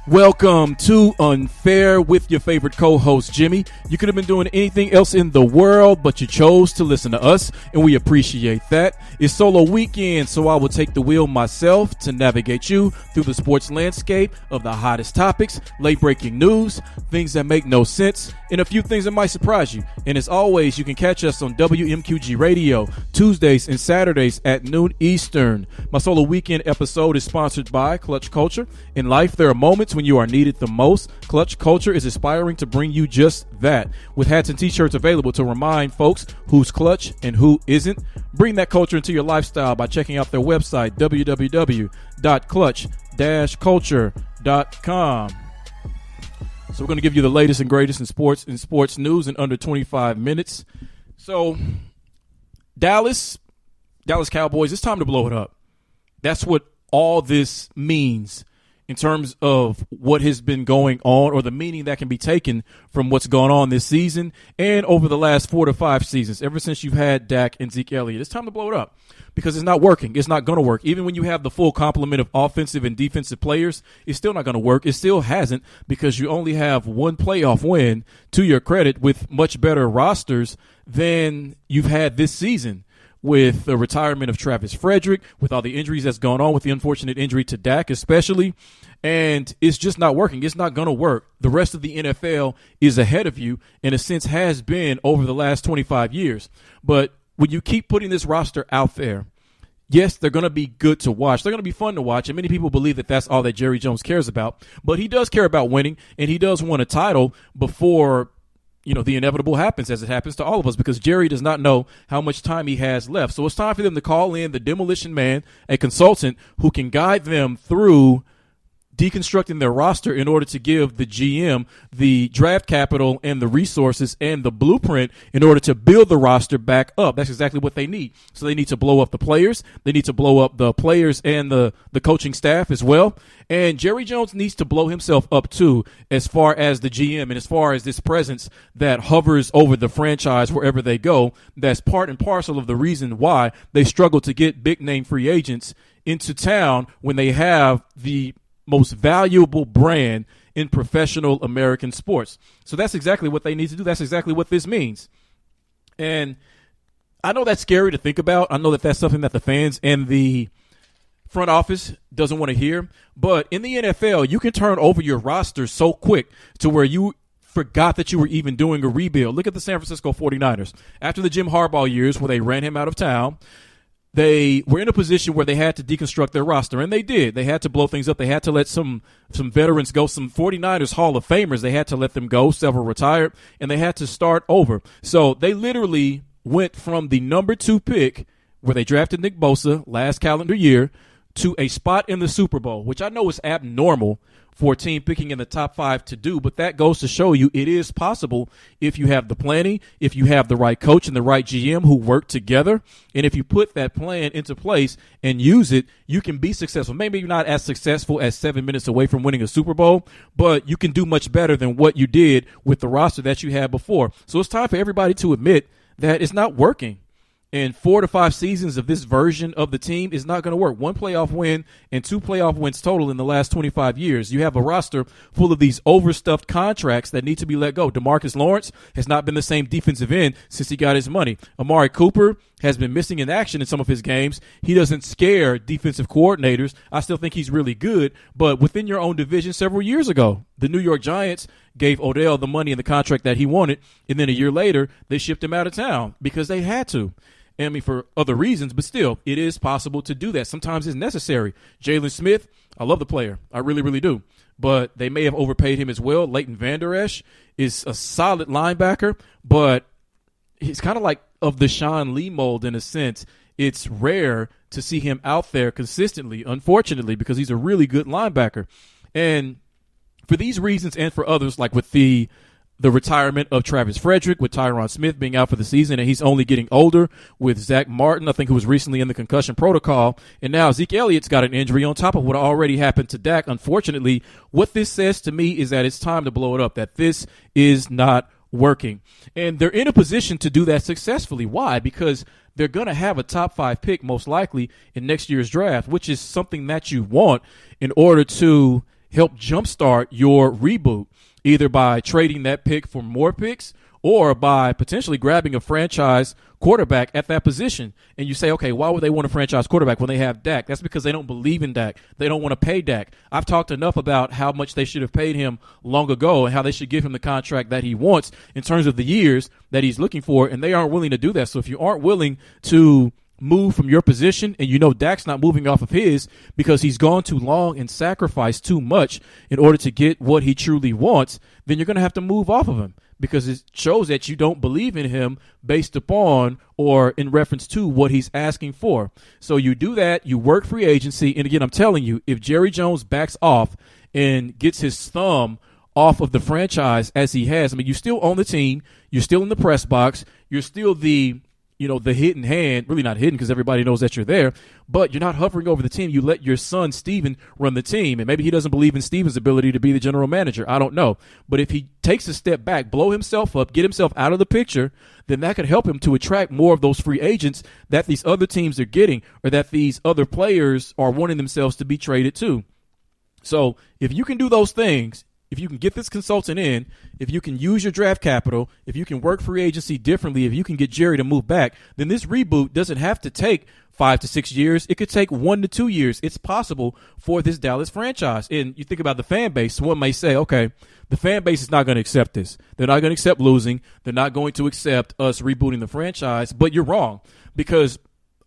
Welcome to Unfair with your favorite co-host, Jimmy. You could have been doing anything else in the world, but you chose to listen to us, and we appreciate that. It's solo weekend, so I will take the wheel myself to navigate you through the sports landscape of the hottest topics, late-breaking news, things that make no sense, and a few things that might surprise you. And as always, you can catch us on WMQG Radio, Tuesdays and Saturdays at noon Eastern. My solo weekend episode is sponsored by Clutch Culture. In life, there are moments when you are needed the most. Clutch Culture is aspiring to bring you just that, with hats and t-shirts available to remind folks who's clutch and who isn't. Bring that culture into your lifestyle by checking out their website, www.clutch-culture.com. So we're going to give you the latest and greatest in sports news in under 25 minutes. So Dallas Cowboys, it's time to blow it up. That's what all this means in terms of what has been going on, or the meaning that can be taken from what's gone on this season and over the last 4 to 5 seasons, ever since you've had Dak and Zeke Elliott. It's time to blow it up because it's not working. It's not going to work. Even when you have the full complement of offensive and defensive players, it's still not going to work. It still hasn't, because you only have one playoff win, to your credit, with much better rosters than you've had this season, with the retirement of Travis Frederick, with all the injuries that's gone on, with the unfortunate injury to Dak especially, and it's just not working. It's not going to work. The rest of the NFL is ahead of you, in a sense has been over the last 25 years. But when you keep putting this roster out there, yes, they're going to be good to watch. They're going to be fun to watch, and many people believe that that's all that Jerry Jones cares about. But he does care about winning, and he does want a title before the inevitable happens, as it happens to all of us, because Jerry does not know how much time he has left. So it's time for them to call in the Demolition Man, a consultant who can guide them through deconstructing their roster in order to give the GM the draft capital and the resources and the blueprint in order to build the roster back up. That's exactly what they need. So they need to blow up the players. They need to blow up the players and the coaching staff as well. And Jerry Jones needs to blow himself up too, as far as the GM and as far as this presence that hovers over the franchise wherever they go. That's part and parcel of the reason why they struggle to get big name free agents into town when they have the most valuable brand in professional American sports. So that's exactly what they need to do. That's exactly what this means. And I know that's scary to think about. I know that that's something that the fans and the front office doesn't want to hear. But in the NFL, you can turn over your roster so quick to where you forgot that you were even doing a rebuild. Look at the San Francisco 49ers. After the Jim Harbaugh years where they ran him out of town, they were in a position where they had to deconstruct their roster, and they did. They had to blow things up. They had to let some veterans go, some 49ers Hall of Famers. They had to let them go. Several retired, and they had to start over. So they literally went from the number 2 pick, where they drafted Nick Bosa last calendar year, to a spot in the Super Bowl, which I know is abnormal for a team picking in the top 5 to do, but that goes to show you it is possible if you have the planning, if you have the right coach and the right GM who work together, and if you put that plan into place and use it, you can be successful. Maybe you're not as successful as 7 minutes away from winning a Super Bowl, but you can do much better than what you did with the roster that you had before. So it's time for everybody to admit that it's not working. And 4 to 5 seasons of this version of the team is not going to work. 1 playoff win and 2 playoff wins total in the last 25 years. You have a roster full of these overstuffed contracts that need to be let go. DeMarcus Lawrence has not been the same defensive end since he got his money. Amari Cooper has been missing in action in some of his games. He doesn't scare defensive coordinators. I still think he's really good. But within your own division several years ago, the New York Giants gave Odell the money and the contract that he wanted, and then a year later, they shipped him out of town because they had to. I mean, for other reasons, but still, it is possible to do that. Sometimes it's necessary. Jalen Smith, I love the player. I really, really do. But they may have overpaid him as well. Leighton Vander Esch is a solid linebacker, but he's kind of like of the Sean Lee mold in a sense. It's rare to see him out there consistently, unfortunately, because he's a really good linebacker. And for these reasons and for others, like with the retirement of Travis Frederick, with Tyron Smith being out for the season, and he's only getting older, with Zach Martin, I think, who was recently in the concussion protocol, and now Zeke Elliott's got an injury on top of what already happened to Dak. Unfortunately, what this says to me is that it's time to blow it up, that this is not working. And they're in a position to do that successfully. Why? Because they're going to have a top 5 pick most likely in next year's draft, which is something that you want in order to help jumpstart your reboot, either by trading that pick for more picks or by potentially grabbing a franchise quarterback at that position. And you say, okay, why would they want a franchise quarterback when they have Dak? That's because they don't believe in Dak. They don't want to pay Dak. I've talked enough about how much they should have paid him long ago and how they should give him the contract that he wants in terms of the years that he's looking for, and they aren't willing to do that. So if you aren't willing to move from your position, and you know Dak's not moving off of his because he's gone too long and sacrificed too much in order to get what he truly wants, then you're going to have to move off of him, because it shows that you don't believe in him based upon or in reference to what he's asking for. So you do that, you work free agency, and again, I'm telling you, if Jerry Jones backs off and gets his thumb off of the franchise as he has, I mean, you still own the team, you're still in the press box, you're still the hidden hand, really not hidden because everybody knows that you're there, but you're not hovering over the team. You let your son, Steven, run the team, and maybe he doesn't believe in Steven's ability to be the general manager. I don't know. But if he takes a step back, blow himself up, get himself out of the picture, then that could help him to attract more of those free agents that these other teams are getting, or that these other players are wanting themselves to be traded to. So if you can do those things, if you can get this consultant in, if you can use your draft capital, if you can work free agency differently, if you can get Jerry to move back, then this reboot doesn't have to take 5 to 6 years. It could take 1 to 2 years. It's possible for this Dallas franchise. And you think about the fan base, one may say, okay, the fan base is not going to accept this. They're not going to accept losing. They're not going to accept us rebooting the franchise. But you're wrong, because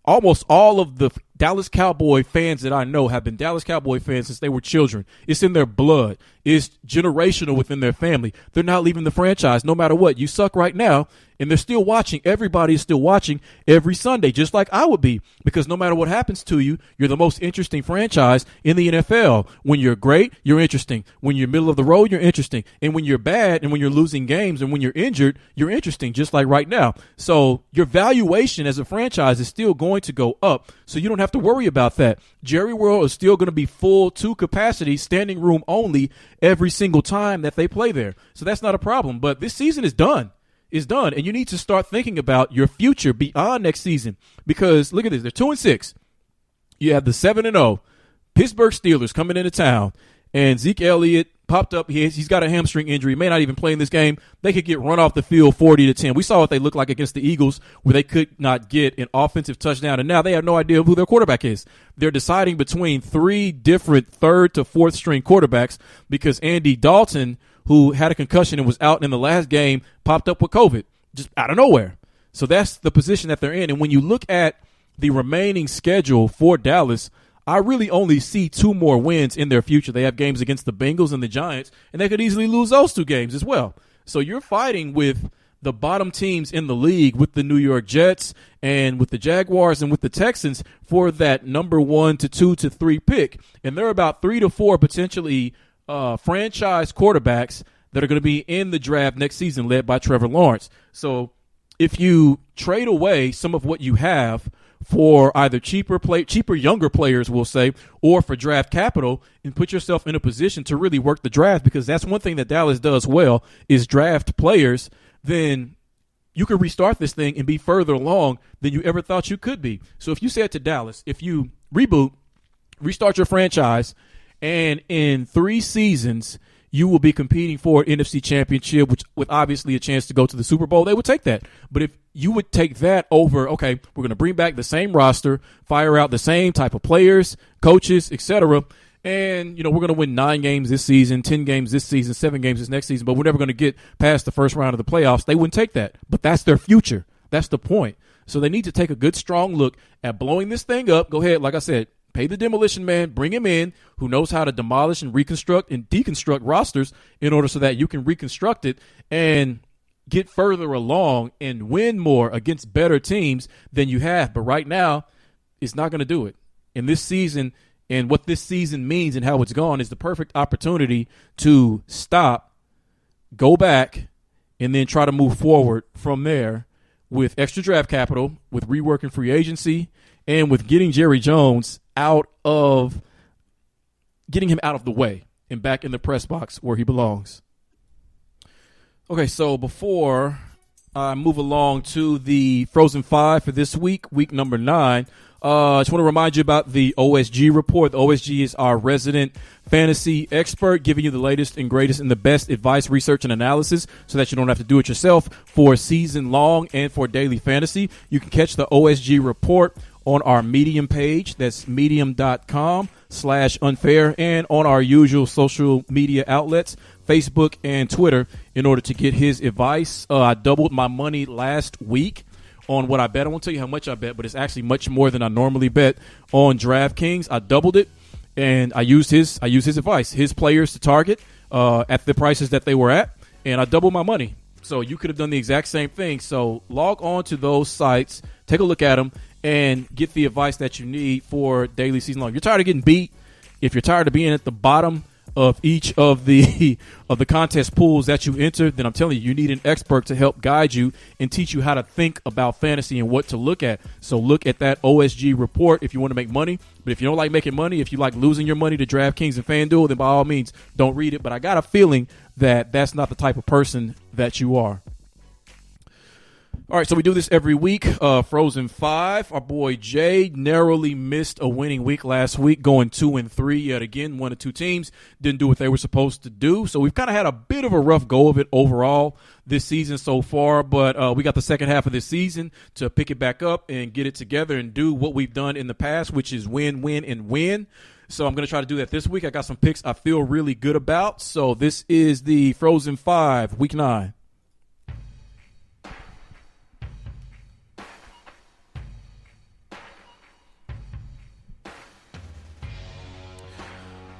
almost all of the Dallas Cowboy fans that I know have been Dallas Cowboy fans since they were children. It's in their blood. It's generational within their family. They're not leaving the franchise no matter what. You suck right now, and they're still watching. Everybody is still watching every Sunday, just like I would be, because no matter what happens to you, you're the most interesting franchise in the NFL. When you're great, you're interesting. When you're middle of the road, you're interesting. And when you're bad and when you're losing games and when you're injured, you're interesting, just like right now. So your valuation as a franchise is still going to go up, so you don't have to worry about that. Jerry World is still going to be full to capacity, standing room only, every single time that they play there. So that's not a problem. But this season is done. It's done. And you need to start thinking about your future beyond next season. Because look at this. They're 2-6. You have the 7-0 Pittsburgh Steelers coming into town. And Zeke Elliott popped up. He's got a hamstring injury. May not even play in this game. They could get run off the field 40-10. We saw what they looked like against the Eagles, where they could not get an offensive touchdown. And now they have no idea who their quarterback is. They're deciding between 3 different third to fourth string quarterbacks, because Andy Dalton, who had a concussion and was out in the last game, popped up with COVID just out of nowhere. So that's the position that they're in. And when you look at the remaining schedule for Dallas, I really only see 2 more wins in their future. They have games against the Bengals and the Giants, and they could easily lose those 2 games as well. So you're fighting with the bottom teams in the league, with the New York Jets and with the Jaguars and with the Texans, for that number 1 to 2 to 3 pick. And there are about 3 to 4 potentially franchise quarterbacks that are going to be in the draft next season, led by Trevor Lawrence. So if you trade away some of what you have for either cheaper younger players, we'll say, or for draft capital, and put yourself in a position to really work the draft, because that's one thing that Dallas does well, is draft players, then you can restart this thing and be further along than you ever thought you could be. So if you said to Dallas, if you restart your franchise, and in 3 seasons you will be competing for an NFC championship, which with obviously a chance to go to the Super Bowl, they would take that. But if you would take that over, okay, we're going to bring back the same roster, fire out the same type of players, coaches, etc., and, we're going to win 9 games this season, 10 games this season, 7 games this next season, but we're never going to get past the first round of the playoffs, they wouldn't take that. But that's their future. That's the point. So they need to take a good, strong look at blowing this thing up. Go ahead, like I said, pay the demolition man, bring him in, who knows how to demolish and reconstruct and deconstruct rosters in order so that you can reconstruct it and get further along and win more against better teams than you have. But right now, it's not going to do it. In this season, and what this season means and how it's gone, is the perfect opportunity to stop, go back, and then try to move forward from there with extra draft capital, with reworking free agency, and with getting Jerry Jones getting him out of the way and back in the press box where he belongs. Okay, so before I move along to the Frozen 5 for this week, week number 9, I just want to remind you about the OSG report. The OSG is our resident fantasy expert, giving you the latest and greatest and the best advice, research, and analysis so that you don't have to do it yourself for season long and for daily fantasy. You can catch the OSG report on our Medium page. That's medium.com/unfair, and on our usual social media outlets, Facebook and Twitter, in order to get his advice. I doubled my money last week on what I bet. I won't tell you how much I bet, but it's actually much more than I normally bet on DraftKings. I doubled it, and I used his advice, his players to target at the prices that they were at, and I doubled my money. So you could have done the exact same thing. So log on to those sites, take a look at them, and get the advice that you need for daily season long. You're tired of getting beat. If you're tired of being at the bottom of each of the contest pools that you enter, then I'm telling you, you need an expert to help guide you and teach you how to think about fantasy and what to look at. So look at that OSG report if you want to make money. But if you don't like making money, if you like losing your money to DraftKings and FanDuel, then by all means, don't read it. But I got a feeling that that's not the type of person that you are. All right, so we do this every week. Frozen 5, our boy Jay narrowly missed a winning week last week, going 2-3 yet again. One of two teams didn't do what they were supposed to do. So we've kind of had a bit of a rough go of it overall this season so far, but we got the second half of this season to pick it back up and get it together and do what we've done in the past, which is win, win, and win. So I'm going to try to do that this week. I got some picks I feel really good about. So this is the Frozen 5, Week 9.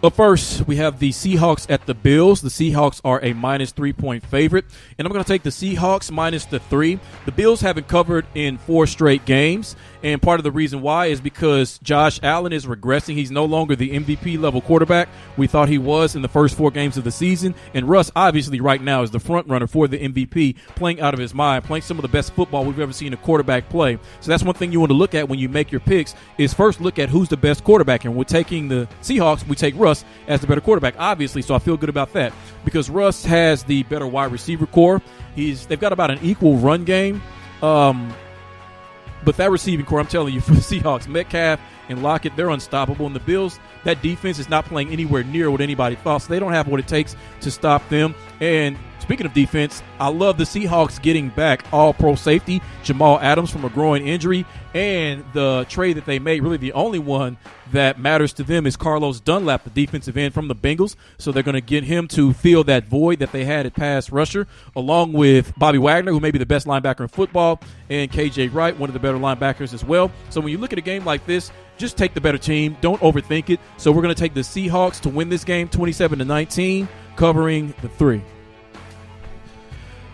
But first, we have the Seahawks at the Bills. The Seahawks are a minus 3-point favorite, and I'm going to take the Seahawks minus the 3. The Bills haven't covered in 4 straight games, and part of the reason why is because Josh Allen is regressing. He's no longer the MVP-level quarterback we thought he was in the first 4 games of the season, and Russ, obviously, right now is the front runner for the MVP, playing out of his mind, playing some of the best football we've ever seen a quarterback play. So that's one thing you want to look at when you make your picks is first look at who's the best quarterback, and we're taking the Seahawks, we take Russ as the better quarterback, obviously, so I feel good about that because Russ has the better wide receiver core. They've got about an equal run game, but that receiving core, I'm telling you, for the Seahawks, Metcalf and Lockett, they're unstoppable. And the Bills, that defense is not playing anywhere near what anybody thought, so they don't have what it takes to stop them. And speaking of defense, I love the Seahawks getting back all-pro safety Jamal Adams from a groin injury, and the trade that they made, really the only one that matters to them is Carlos Dunlap, the defensive end from the Bengals. So they're going to get him to fill that void that they had at pass rusher, along with Bobby Wagner, who may be the best linebacker in football, and KJ Wright, one of the better linebackers as well. So when you look at a game like this, just take the better team. Don't overthink it. So we're going to take the Seahawks to win this game 27-19, covering the 3.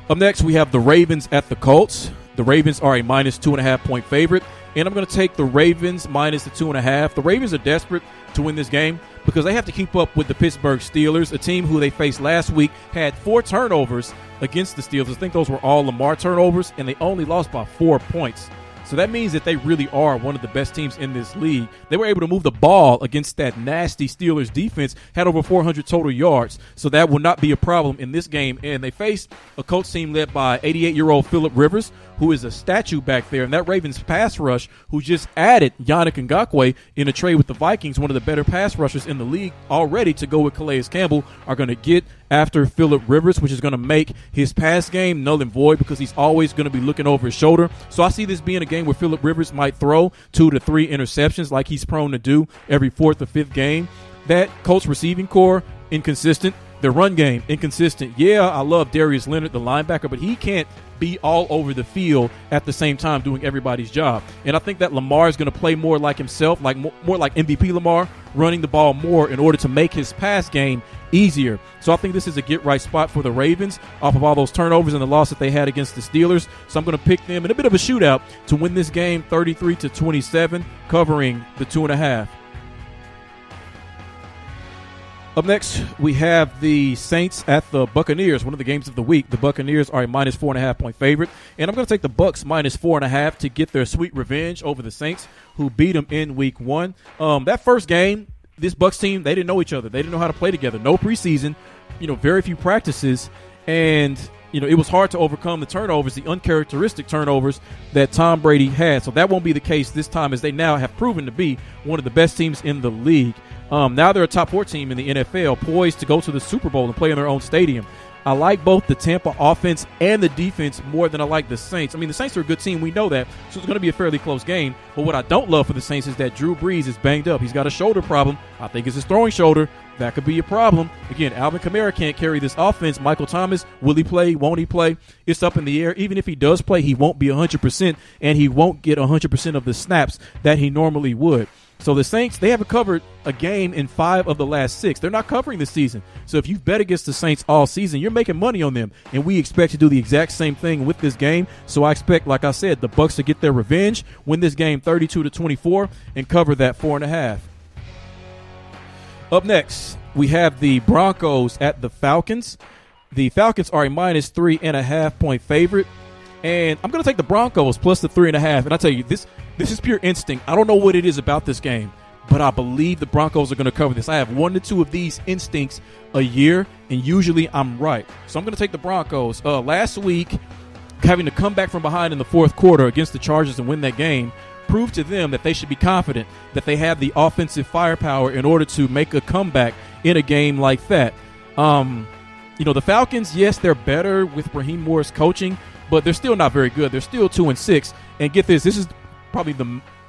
Up next, we have the Ravens at the Colts. The Ravens are a minus 2.5-point favorite, and I'm going to take the Ravens minus the 2.5. The Ravens are desperate to win this game because they have to keep up with the Pittsburgh Steelers, a team who they faced last week, had 4 turnovers against the Steelers. I think those were all Lamar turnovers, and they only lost by 4 points. So that means that they really are one of the best teams in this league. They were able to move the ball against that nasty Steelers defense, had over 400 total yards. So that will not be a problem in this game. And they faced a Colts team led by 88-year-old Phillip Rivers, who is a statue back there. And that Ravens pass rush, who just added Yannick Ngakoue in a trade with the Vikings, one of the better pass rushers in the league already, to go with Calais Campbell, are going to get after Phillip Rivers, which is going to make his pass game null and void because he's always going to be looking over his shoulder. So I see this being a game where Phillip Rivers might throw 2 to 3 interceptions like he's prone to do every 4th or 5th game. That Colts receiving core, inconsistent. Their run game, inconsistent. Yeah, I love Darius Leonard, the linebacker, but he can't be all over the field at the same time doing everybody's job. And I think that Lamar is going to play more like himself, like more like MVP Lamar, running the ball more in order to make his pass game easier. So I think this is a get-right spot for the Ravens off of all those turnovers and the loss that they had against the Steelers. So I'm going to pick them in a bit of a shootout to win this game 33-27, covering the 2.5. Up next, we have the Saints at the Buccaneers, one of the games of the week. The Buccaneers are a minus 4.5-point favorite, and I'm going to take the Bucs minus 4.5 to get their sweet revenge over the Saints, who beat them in Week 1. That first game, this Bucs team, they didn't know each other. They didn't know how to play together. No preseason, very few practices, and it was hard to overcome the turnovers, the uncharacteristic turnovers that Tom Brady had. So that won't be the case this time, as they now have proven to be one of the best teams in the league. Now they're a top 4 team in the NFL, poised to go to the Super Bowl and play in their own stadium. I like both the Tampa offense and the defense more than I like the Saints. I mean, the Saints are a good team. We know that. So it's going to be a fairly close game. But what I don't love for the Saints is that Drew Brees is banged up. He's got a shoulder problem. I think it's his throwing shoulder. That could be a problem. Again, Alvin Kamara can't carry this offense. Michael Thomas, will he play? Won't he play? It's up in the air. Even if he does play, he won't be 100%, and he won't get 100% of the snaps that he normally would. So the Saints, they haven't covered a game in 5 of the last 6. They're not covering this season. So if you've bet against the Saints all season, you're making money on them. And we expect to do the exact same thing with this game. So I expect, like I said, the Bucs to get their revenge, win this game 32-24, and cover that 4.5. Up next, we have the Broncos at the Falcons. The Falcons are a minus 3.5 point favorite. And I'm going to take the Broncos plus the 3.5. And I tell you, this is pure instinct. I don't know what it is about this game, but I believe the Broncos are going to cover this. I have 1 to 2 of these instincts a year, and usually I'm right. So I'm going to take the Broncos. Last week, having to come back from behind in the fourth quarter against the Chargers and win that game proved to them that they should be confident that they have the offensive firepower in order to make a comeback in a game like that. The Falcons, yes, they're better with Raheem Morris coaching, but they're still not very good. They're still 2-6. And get this is probably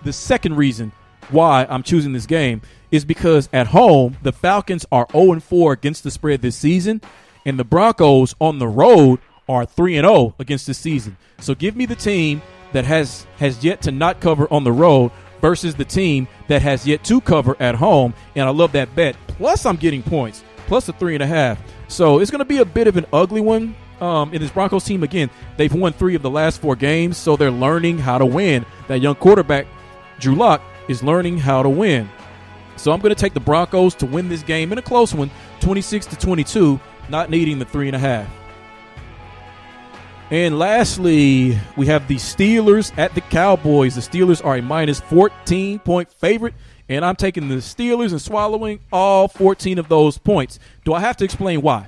the second reason why I'm choosing this game is because at home, the Falcons are 0-4 against the spread this season, and the Broncos on the road are 3-0 against this season. So give me the team that has yet to not cover on the road versus the team that has yet to cover at home, and I love that bet. Plus, I'm getting points, plus the 3.5. So it's going to be a bit of an ugly one. In this Broncos team, again, they've won 3 of the last 4 games, so they're learning how to win. That young quarterback, Drew Lock, is learning how to win. So I'm going to take the Broncos to win this game in a close one, 26-22, not needing the 3.5. And lastly, we have the Steelers at the Cowboys. The Steelers are a minus 14-point favorite, and I'm taking the Steelers and swallowing all 14 of those points. Do I have to explain why?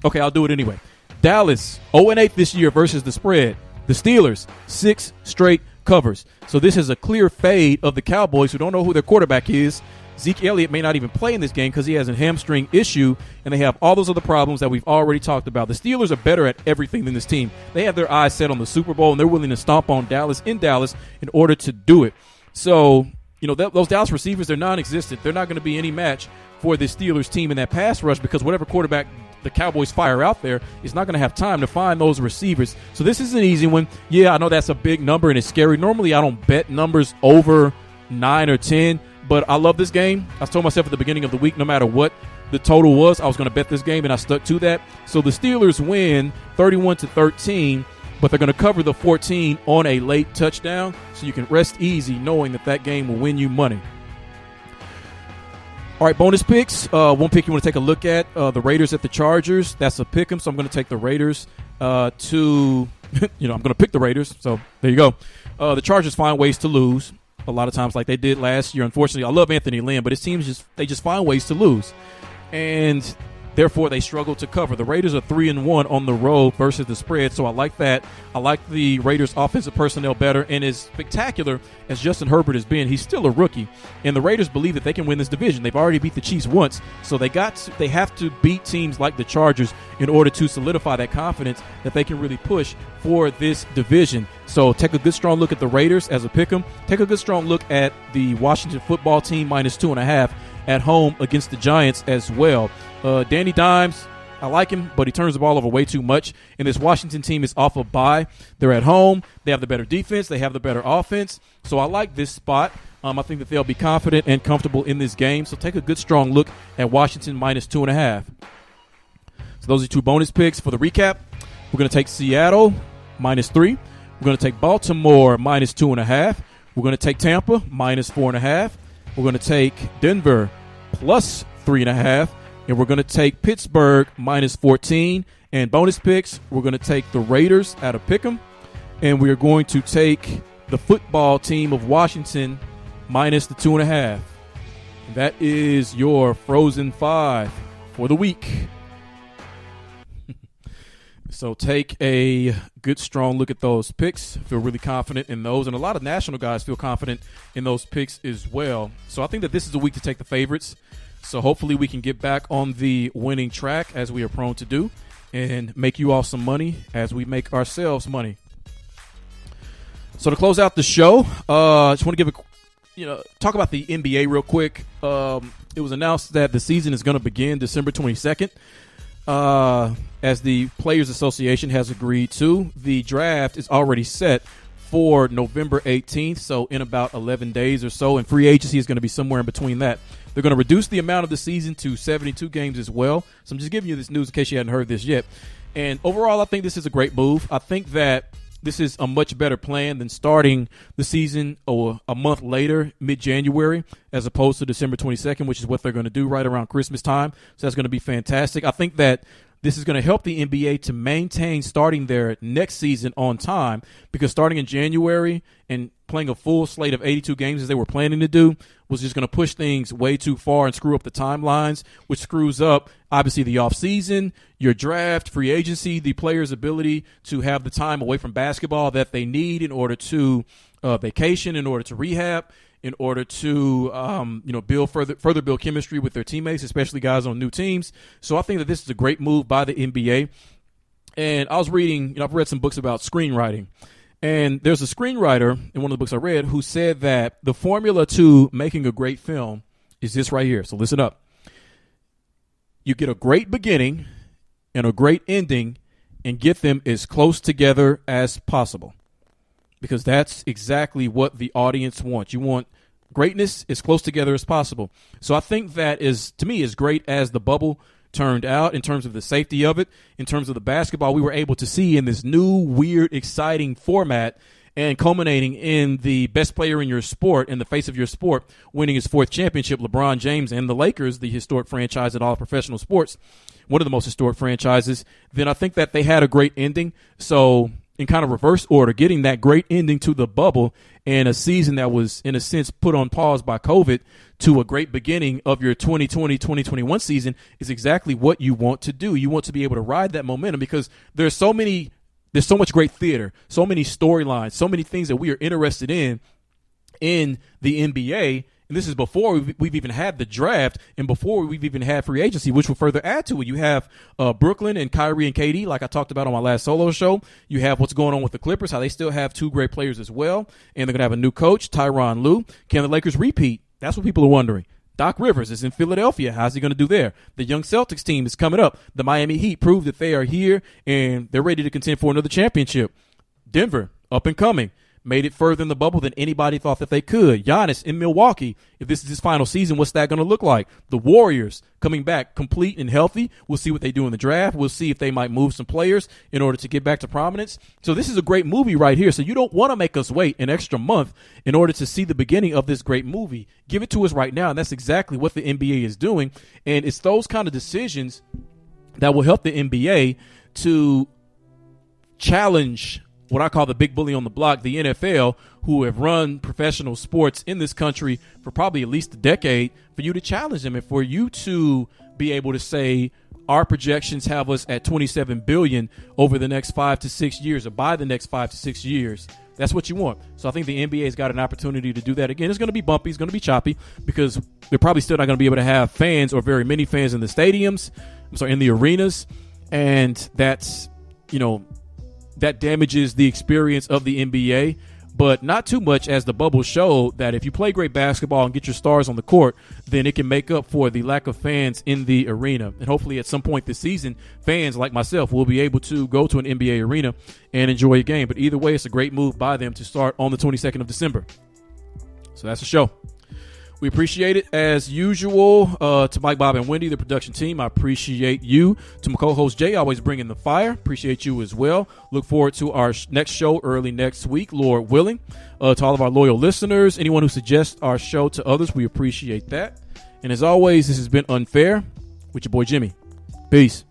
Okay, I'll do it anyway. Dallas, 0-8 this year versus the spread. The Steelers, 6 straight covers. So this is a clear fade of the Cowboys, who don't know who their quarterback is. Zeke Elliott may not even play in this game because he has a hamstring issue, and they have all those other problems that we've already talked about. The Steelers are better at everything than this team. They have their eyes set on the Super Bowl, and they're willing to stomp on Dallas in Dallas in order to do it. So, those Dallas receivers, they're non-existent. They're not going to be any match for the Steelers team in that pass rush because whatever quarterback the Cowboys fire out there is not going to have time to find those receivers. So this is an easy one. Yeah, I know that's a big number and it's scary. Normally I don't bet numbers over 9 or 10, but I love this game. I told myself at the beginning of the week, no matter what the total was, I was going to bet this game, and I stuck to that. So the Steelers win 31-13, but they're going to cover the 14 on a late touchdown, so you can rest easy knowing that game will win you money. All right, bonus picks. One pick you want to take a look at, the Raiders at the Chargers. That's a pick 'em, so I'm going to take the Raiders I'm going to pick the Raiders. So there you go. The Chargers find ways to lose a lot of times like they did last year. Unfortunately, I love Anthony Lynn, but his teams just find ways to lose. And therefore, they struggle to cover. The Raiders are 3-1 on the road versus the spread, so I like that. I like the Raiders' offensive personnel better, and as spectacular as Justin Herbert has been, he's still a rookie. And the Raiders believe that they can win this division. They've already beat the Chiefs once, so they have to beat teams like the Chargers in order to solidify that confidence that they can really push for this division. So take a good, strong look at the Raiders as a pick'em. Take a good, strong look at the Washington football team minus 2.5 at home against the Giants as well. Danny Dimes, I like him, but he turns the ball over way too much. And this Washington team is off a bye. They're at home. They have the better defense. They have the better offense. So I like this spot. I think that they'll be confident and comfortable in this game. So take a good, strong look at Washington minus 2.5. So those are 2 bonus picks. For the recap, we're going to take Seattle minus 3. We're going to take Baltimore minus 2.5. We're going to take Tampa minus 4.5. We're going to take Denver plus 3.5. And we're going to take Pittsburgh minus 14. And bonus picks, we're going to take the Raiders out of Pick'em. And we are going to take the football team of Washington minus the 2.5. That is your Frozen 5 for the week. So take a good, strong look at those picks. Feel really confident in those. And a lot of national guys feel confident in those picks as well. So I think that this is a week to take the favorites. So hopefully we can get back on the winning track as we are prone to do and make you all some money as we make ourselves money. So to close out the show, just want to give talk about the NBA real quick. It was announced that the season is going to begin December 22nd. As the Players Association has agreed to. The draft is already set for November 18th, so in about 11 days or so, and free agency is going to be somewhere in between that. They're going to reduce the amount of the season to 72 games as well. So I'm just giving you this news in case you hadn't heard this yet. And overall, I think this is a great move. I think that this is a much better plan than starting the season a month later, mid-January, as opposed to December 22nd, which is what they're going to do right around Christmas time. So that's going to be fantastic. I think that this is going to help the NBA to maintain starting their next season on time, because starting in January and playing a full slate of 82 games as they were planning to do was just going to push things way too far and screw up the timelines, which screws up, obviously, the offseason, your draft, free agency, the players' ability to have the time away from basketball that they need in order to vacation, in order to rehab, in order to build further build chemistry with their teammates, especially guys on new teams. So I think that this is a great move by the NBA. And I was reading, I've read some books about screenwriting. And there's a screenwriter in one of the books I read who said that the formula to making a great film is this right here. So listen up. You get a great beginning and a great ending and get them as close together as possible. Because that's exactly what the audience wants. You want greatness as close together as possible. So I think that is, to me, as great as the bubble turned out in terms of the safety of it, in terms of the basketball we were able to see in this new, weird, exciting format, and culminating in the best player in your sport, in the face of your sport, winning his 4th championship, LeBron James and the Lakers, the historic franchise in all professional sports, one of the most historic franchises. Then I think that they had a great ending. So in kind of reverse order, getting that great ending to the bubble and a season that was, in a sense, put on pause by COVID to a great beginning of your 2020-2021 season is exactly what you want to do. You want to be able to ride that momentum because there's so much great theater, so many storylines, so many things that we are interested in the NBA. And this is before we've even had the draft and before we've even had free agency, which will further add to it. You have Brooklyn and Kyrie and KD, like I talked about on my last solo show. You have what's going on with the Clippers, how they still have 2 great players as well. And they're going to have a new coach, Tyronn Lue. Can the Lakers repeat? That's what people are wondering. Doc Rivers is in Philadelphia. How's he going to do there? The young Celtics team is coming up. The Miami Heat proved that they are here and they're ready to contend for another championship. Denver, up and coming. Made it further in the bubble than anybody thought that they could. Giannis in Milwaukee. If this is his final season, what's that going to look like? The Warriors coming back complete and healthy. We'll see what they do in the draft. We'll see if they might move some players in order to get back to prominence. So this is a great movie right here. So you don't want to make us wait an extra month in order to see the beginning of this great movie. Give it to us right now. And that's exactly what the NBA is doing. And it's those kind of decisions that will help the NBA to challenge what I call the big bully on the block, the NFL, who have run professional sports in this country for probably at least a decade, for you to challenge them and for you to be able to say our projections have us at $27 billion over the next 5 to 6 years, or by the next 5 to 6 years. That's what you want. So I think the NBA's got an opportunity to do that again. It's going to be bumpy. It's going to be choppy because they're probably still not going to be able to have fans or very many fans in the stadiums, in the arenas. And that's, that damages the experience of the NBA, but not too much, as the bubble showed that if you play great basketball and get your stars on the court, then it can make up for the lack of fans in the arena. And hopefully at some point this season, fans like myself will be able to go to an NBA arena and enjoy a game. But either way, it's a great move by them to start on the 22nd of December. So that's the show. We appreciate it as usual. To Mike, Bob, and Wendy, the production team, I appreciate you. To my co-host Jay, always bringing the fire. Appreciate you as well. Look forward to our next show early next week, Lord willing. To all of our loyal listeners, anyone who suggests our show to others, we appreciate that. And as always, this has been Unfair with your boy Jimmy. Peace.